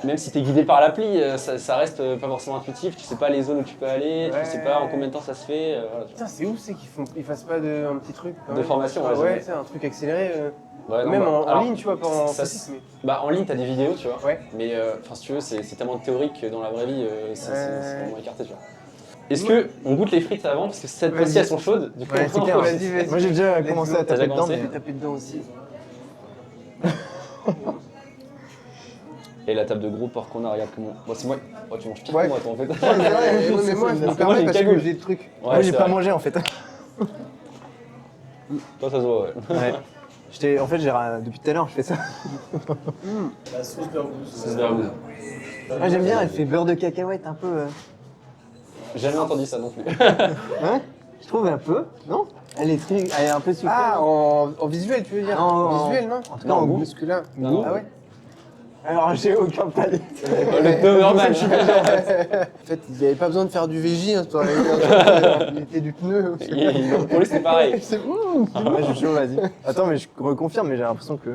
même si t'es guidé par l'appli, ça reste pas forcément intuitif. Tu sais pas les zones où tu peux aller, Ouais. tu sais pas en combien de temps ça se fait. Voilà, tu Putain, c'est ouf, c'est qu'ils fassent pas un petit truc. quand De même. formation, ouais, Ouais, jamais. c'est un truc accéléré. vois. Ouais, non, Même bah, en alors, ligne, tu vois, pas en ça, physique, mais- Bah, en ligne, t'as des vidéos, tu vois. Ouais. Mais enfin, si tu veux, c'est tellement théorique que dans la vraie vie, c'est vraiment écarté, tu vois. Est-ce Ouais. que on goûte les frites avant parce que cette Vas-y. fois-ci elles sont chaudes. Du coup, Ouais, c'est clair. Vas-y. Moi j'ai déjà Let's commencé go. à T'as taper déjà dedans, commencé mais. Taper dedans aussi. Et la table de gros porc qu'on a, regarde comment. Bon, c'est moi. Oh, tu manges pire Ouais. que moi, toi, en fait. Ouais, mais moi, je me Parce que moi, j'ai permets une parce que cagoule. j'ai le truc. Ouais, Moi j'ai c'est pas vrai. mangé en fait. Toi, ça se voit, ouais. Ouais. En fait, depuis tout à l'heure, je fais ça. La sauce burgous. C'est vers vous. Moi j'aime bien, elle fait beurre de cacahuète un peu. J'ai jamais entendu ça non plus. Ouais, je trouve un peu, non? Elle est un peu sucrée. Ah, en visuel, tu veux dire? Non, En visuel, non? En tout cas, en goût. Parce que là. Non. Ah ouais? Alors j'ai aucun palais. Le Doberman. En fait, il n'y avait pas besoin de faire du VJ, hein, toi. Il était du pneu. Pour lui, c'est pareil. C'est bon. Ouais, je suis chaud, vas-y. Attends, mais je reconfirme, mais j'ai l'impression que.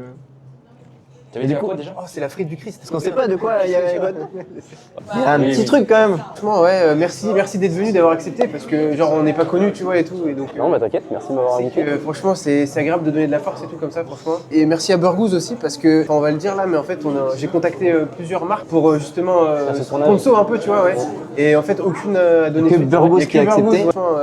T'avais dit quoi déjà? Oh, c'est la frite du Christ. Parce qu'on sait pas de quoi il y avait. Il y a un Oui, petit oui. truc quand même. Franchement, ouais, merci d'être venu, d'avoir accepté, parce que genre on n'est pas connus, tu vois, et tout, et donc. Non, bah t'inquiète, merci de m'avoir c'est invité. que, franchement, c'est agréable de donner de la force et tout comme ça, franchement. Et merci à Burgous aussi, parce que, enfin, on va le dire là, mais en fait, j'ai contacté plusieurs marques pour justement ce tournage. sponsor un peu, tu vois, ouais. Et en fait, aucune a donné Que suite. Burgous Il y qui a que Burgous, accepté. franchement,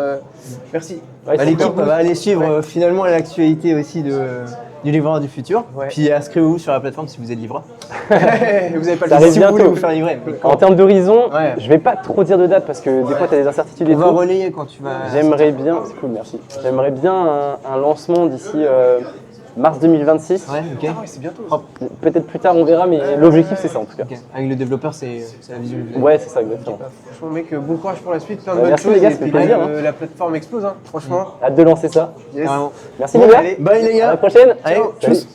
merci. Ouais, Bah, c'est l'équipe super. va aller suivre finalement l'actualité aussi du livreur du futur. Ouais. Puis inscrivez-vous sur la plateforme si vous êtes livreur. Vous avez pas le Ça temps. arrive Si vous voulez bientôt. vous faire livrer. En termes d'horizon, Ouais. je vais pas trop dire de date parce que des fois t'as des incertitudes et On va tout. relayer quand tu vas. J'aimerais bien, c'est cool, merci. J'aimerais bien un lancement d'ici mars 2026. Ouais, ok. Ah ouais, c'est bientôt. Peut-être plus tard, on verra, mais l'objectif c'est ça en tout cas. Ok. Avec le développeur, c'est la vision. Ouais, c'est ça, exactement. Franchement, mec, bon courage pour la suite, plein de Bah, bonnes merci, choses. les gars, et ça fait puis, plaisir, hein. la plateforme explose, hein, franchement. Hâte de lancer ça. Yes. Carrément. Merci Bon, les gars. allez, bye les À la gars. prochaine. Allez, Salut. tchuss.